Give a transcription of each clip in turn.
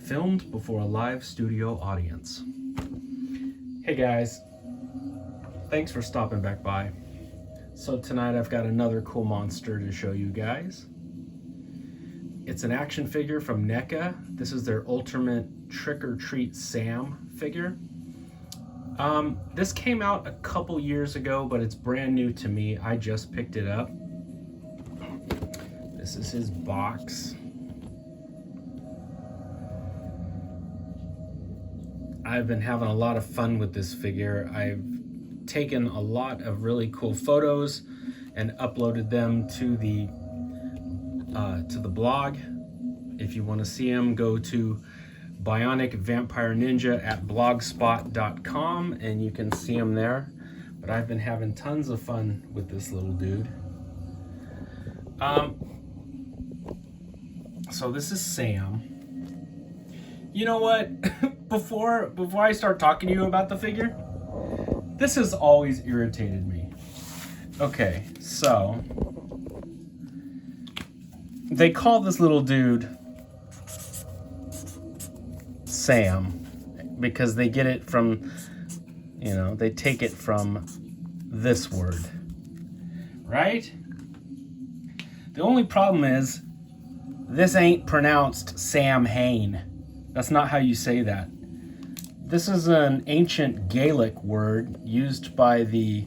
filmed before a live studio audience. Hey guys, thanks for stopping back by. So tonight I've got another cool monster to show you guys. It's an action figure from NECA. This is their ultimate Trick or Treat Sam figure. This came out a couple years ago, but it's brand new to me. I just picked it up. This is his box. I've been having a lot of fun with this figure. I've taken a lot of really cool photos and uploaded them to the blog. If you want to see them, go to Bionic Vampire Ninja at blogspot.com and you can see them there. But I've been having tons of fun with this little dude. So this is Sam. You know what? Before I start talking to you about the figure, this has always irritated me. Okay, so they call this little dude Sam because they get it from, they take it from this word, right? The only problem is this ain't pronounced Samhain. That's not how you say that. This is an ancient Gaelic word used by the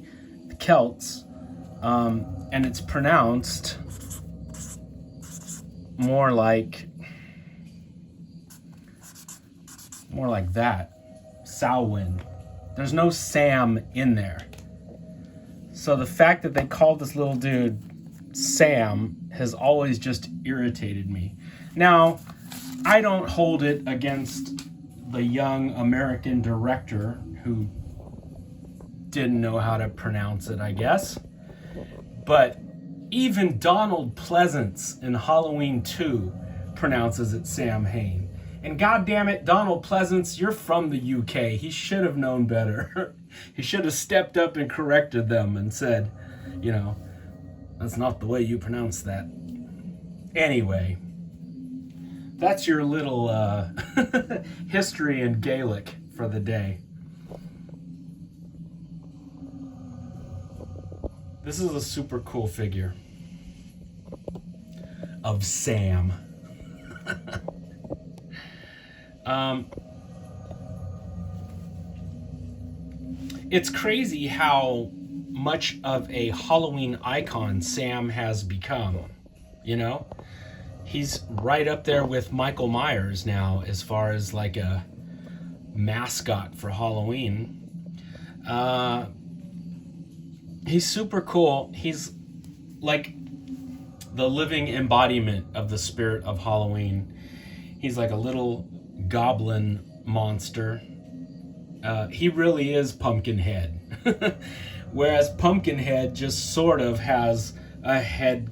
Celts, and it's pronounced more like that, sow-win. There's no Sam in there. So the fact that they called this little dude Sam has always just irritated me. Now, I don't hold it against the young American director who didn't know how to pronounce it, I guess. But even Donald Pleasance in Halloween 2 pronounces it Samhain. And goddamn it, Donald Pleasance, you're from the UK. He should have known better. He should have stepped up and corrected them and said, that's not the way you pronounce that. Anyway, that's your little history in Gaelic for the day. This is a super cool figure of Sam. It's crazy how much of a Halloween icon Sam has become, He's right up there with Michael Myers now as far as like a mascot for Halloween. He's super cool. He's like the living embodiment of the spirit of Halloween. He's like a little goblin monster. He really is Pumpkinhead. Whereas Pumpkinhead just sort of has a head,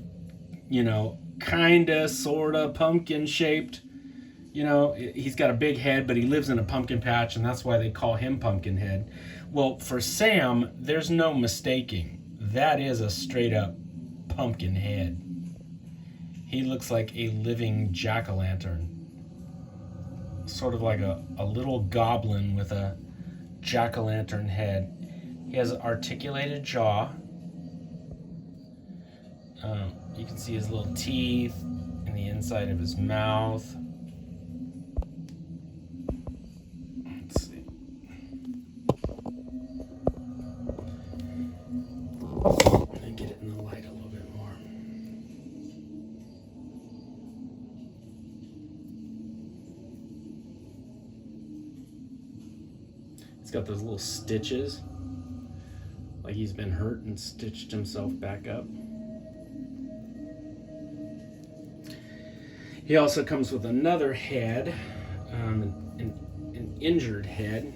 kinda, sorta pumpkin shaped. He's got a big head, but he lives in a pumpkin patch, and that's why they call him Pumpkinhead. Well, for Sam, there's no mistaking. That is a straight up pumpkin head. He looks like a living jack-o'-lantern. Sort of like a little goblin with a jack-o'-lantern head. He has an articulated jaw. You can see his little teeth in the inside of his mouth. Let's see. Let me get it in the light a little bit more. He's got those little stitches, like he's been hurt and stitched himself back up. He also comes with another head, an injured head,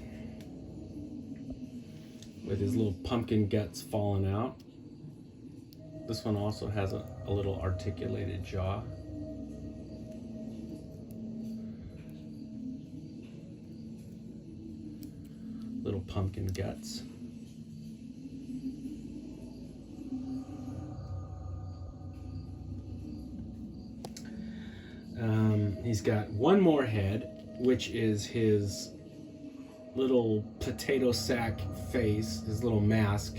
with his little pumpkin guts falling out. This one also has a little articulated jaw. Little pumpkin guts. He's got one more head which is his little potato sack face, his little mask,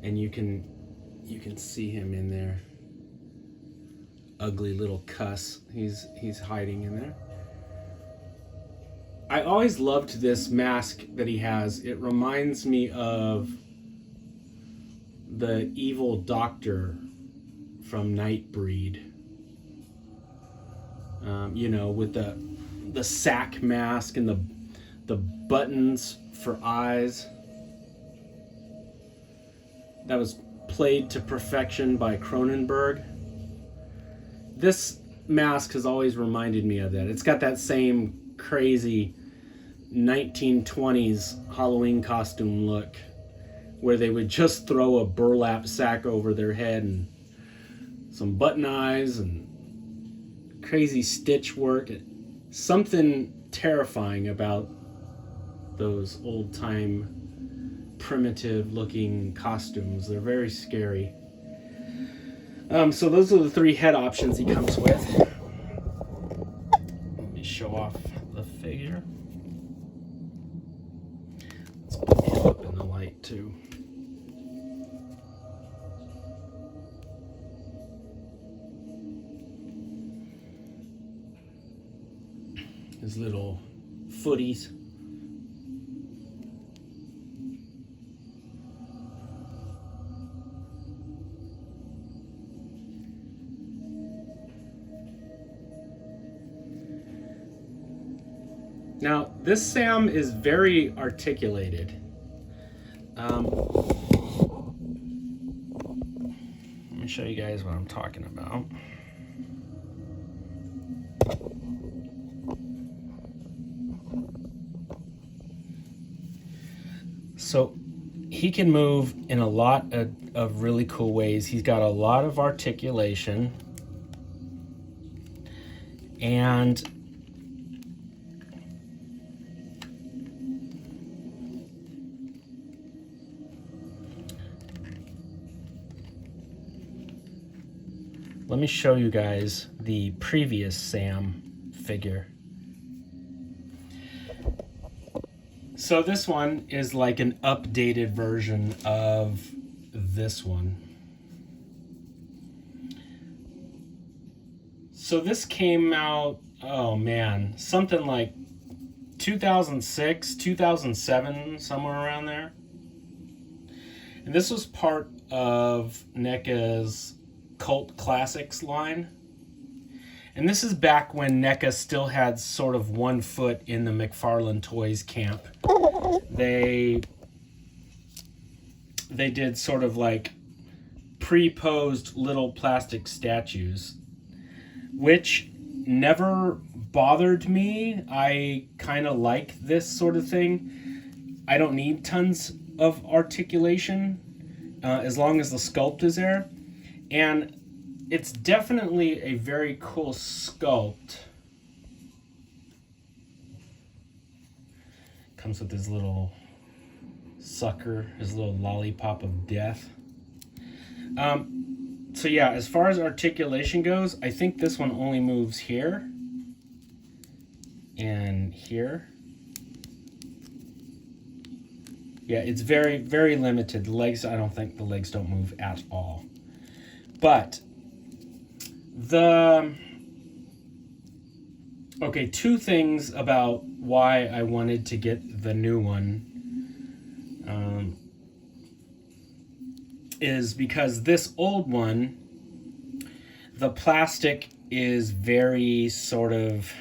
and you can see him in there. Ugly little cuss. He's hiding in there. I always loved this mask that he has. It reminds me of the evil doctor from Nightbreed. With the sack mask and the buttons for eyes. That was played to perfection by Cronenberg. This mask has always reminded me of that. It's got that same crazy 1920s Halloween costume look where they would just throw a burlap sack over their head and some button eyes and crazy stitch work. Something terrifying about those old-time primitive looking costumes. They're very scary. So those are the 3 head options he comes with. Let me show off the figure. Let's put him up in the light too. His little footies. Now, this Sam is very articulated. Let me show you guys what I'm talking about. So he can move in a lot of really cool ways. He's got a lot of articulation. And let me show you guys the previous Sam figure. So this one is like an updated version of this one. So this came out, oh man, something like 2006, 2007, somewhere around there. And this was part of NECA's Cult Classics line. And this is back when NECA still had sort of one foot in the McFarlane Toys camp. They did sort of like pre-posed little plastic statues, which never bothered me. I kind of like this sort of thing. I don't need tons of articulation as long as the sculpt is there. And it's definitely a very cool sculpt. Comes with his little sucker, his little lollipop of death. So yeah, as far as articulation goes, I think this one only moves here and here. Yeah, it's very, very limited. The legs, I don't think the legs don't move at all. But okay, 2 things about why I wanted to get the new one is because this old one, the plastic is very sort of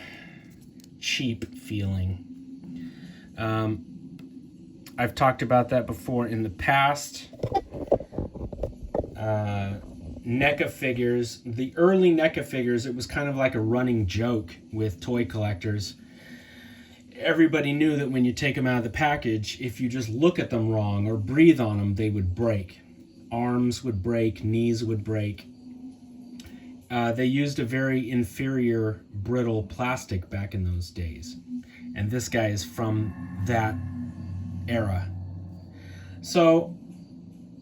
cheap feeling. I've talked about that before in the past. NECA figures, the early NECA figures, it was kind of like a running joke with toy collectors. Everybody knew that when you take them out of the package, if you just look at them wrong or breathe on them, they would break. Arms would break, knees would break. They used a very inferior, brittle plastic back in those days. And this guy is from that era. So,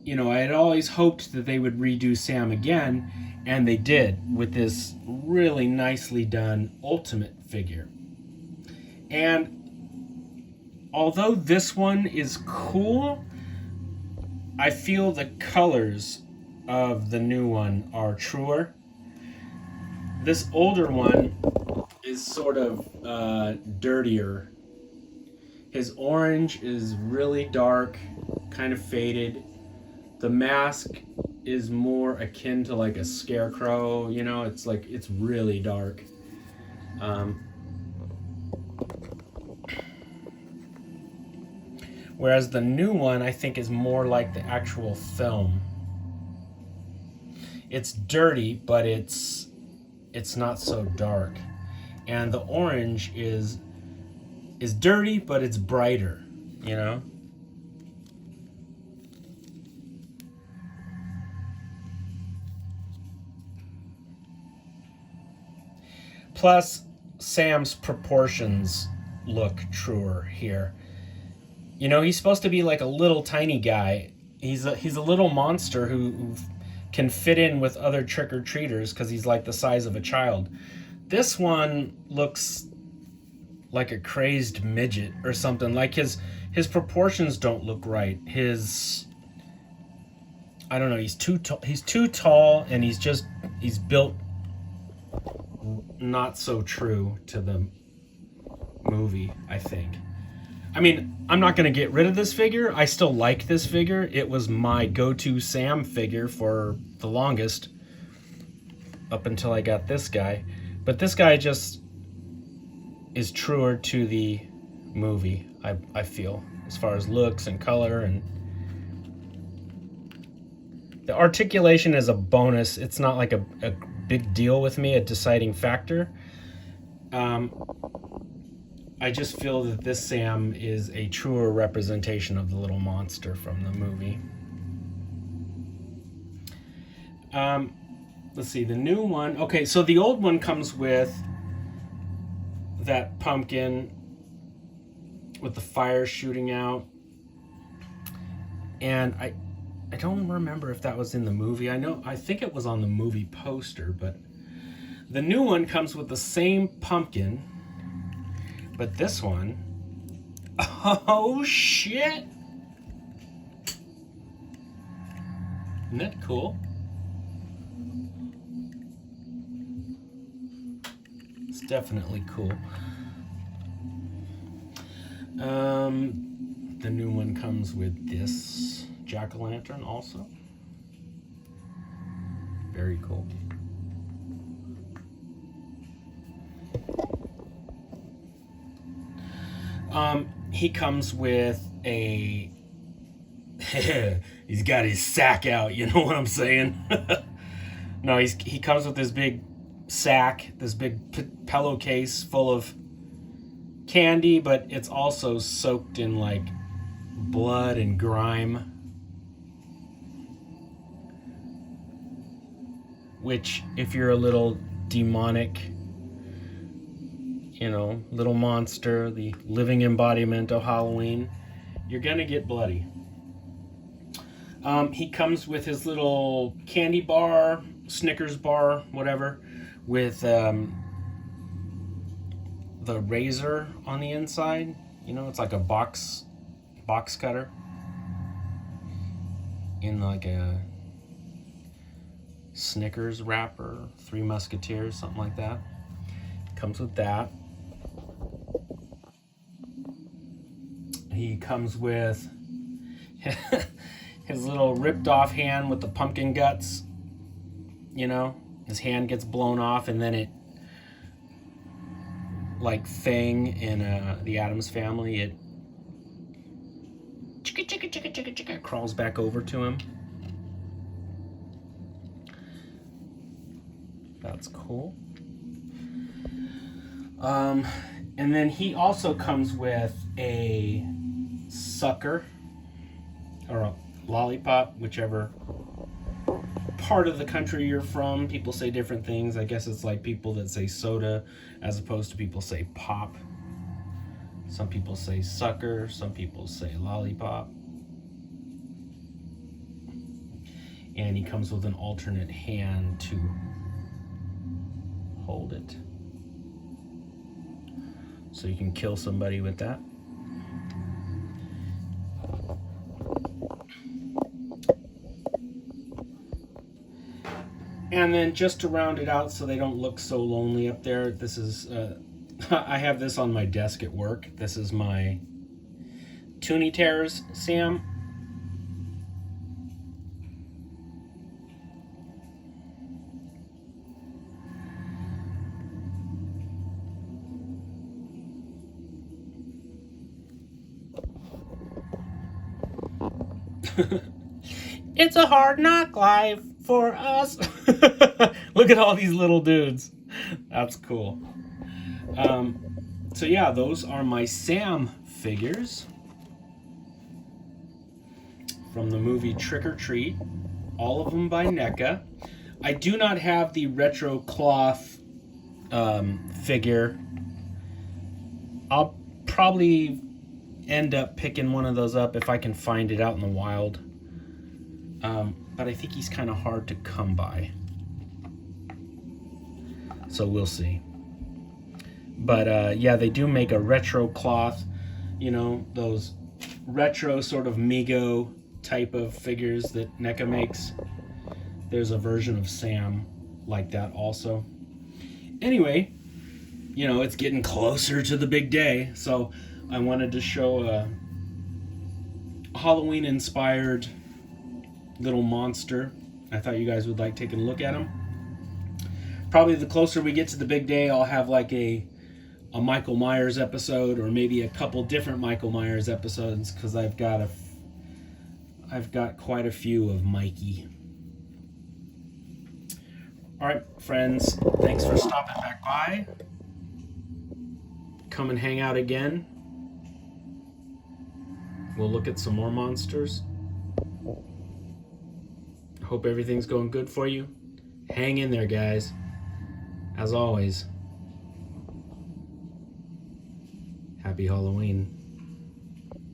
you know, I had always hoped that they would redo Sam again, and they did with this really nicely done Ultimate figure. And although this one is cool, I feel the colors of the new one are truer. This older one is sort of dirtier. His orange is really dark, kind of faded. The mask is more akin to like a scarecrow, you know, it's like, it's really dark. Whereas the new one, I think, is more like the actual film. It's dirty, but it's not so dark. And the orange is dirty, but it's brighter, you know? Plus, Sam's proportions look truer here. You know, he's supposed to be like a little tiny guy. He's a little monster who can fit in with other trick-or-treaters because he's like the size of a child. This one looks like a crazed midget or something. Like his proportions don't look right. I don't know, he's too tall, and he's built not so true to the movie, I think. I mean, I'm not going to get rid of this figure. I still like this figure. It was my go-to Sam figure for the longest, up until I got this guy. But this guy just is truer to the movie, I feel, as far as looks and color. And the articulation is a bonus. It's not like a big deal with me, a deciding factor. I just feel that this Sam is a truer representation of the little monster from the movie. Let's see, the new one. Okay, so the old one comes with that pumpkin with the fire shooting out. And I don't remember if that was in the movie. I think it was on the movie poster, but the new one comes with the same pumpkin. But this one, oh shit! Isn't that cool? It's definitely cool. The new one comes with this jack-o'-lantern also. Very cool. He comes with a... he's got his sack out, you know what I'm saying? No, he comes with this big sack, this big pillowcase full of candy, but it's also soaked in like blood and grime. Which, if you're a little demonic, you know, little monster, the living embodiment of Halloween, you're gonna get bloody. He comes with his little candy bar, Snickers bar, whatever, with the razor on the inside. You know, it's like a box cutter in like a Snickers wrapper, Three Musketeers, something like that. Comes with that. He comes with his little ripped off hand with the pumpkin guts. You know, his hand gets blown off, and then it, like Thing in the Addams Family, it chicka crawls back over to him. That's cool. And then he also comes with a sucker or a lollipop, whichever part of the country you're from. People say different things. I guess it's like people that say soda as opposed to people say pop. Some people say sucker, some people say lollipop. And he comes with an alternate hand to hold it. so you can kill somebody with that. And then just to round it out so they don't look so lonely up there, this is, I have this on my desk at work. This is my Toonie Terrors Sam. It's a hard knock life for us. Look at all these little dudes. That's cool. So yeah, those are my Sam figures from the movie Trick or Treat. All of them by NECA. I do not have the retro cloth figure. I'll probably end up picking one of those up if I can find it out in the wild. But I think he's kind of hard to come by. So we'll see. But yeah, they do make a retro cloth, you know, those retro sort of Mego type of figures that NECA makes. There's a version of Sam like that also. Anyway, you know, it's getting closer to the big day, so I wanted to show a Halloween inspired little monster. I thought you guys would like taking a look at him. Probably the closer we get to the big day, I'll have like a Michael Myers episode, or maybe a couple different Michael Myers episodes, because I've got quite a few of Mikey. All right, friends, thanks for stopping back by. Come and hang out again. We'll look at some more monsters. Hope everything's going good for you. Hang in there, guys. As always, happy Halloween.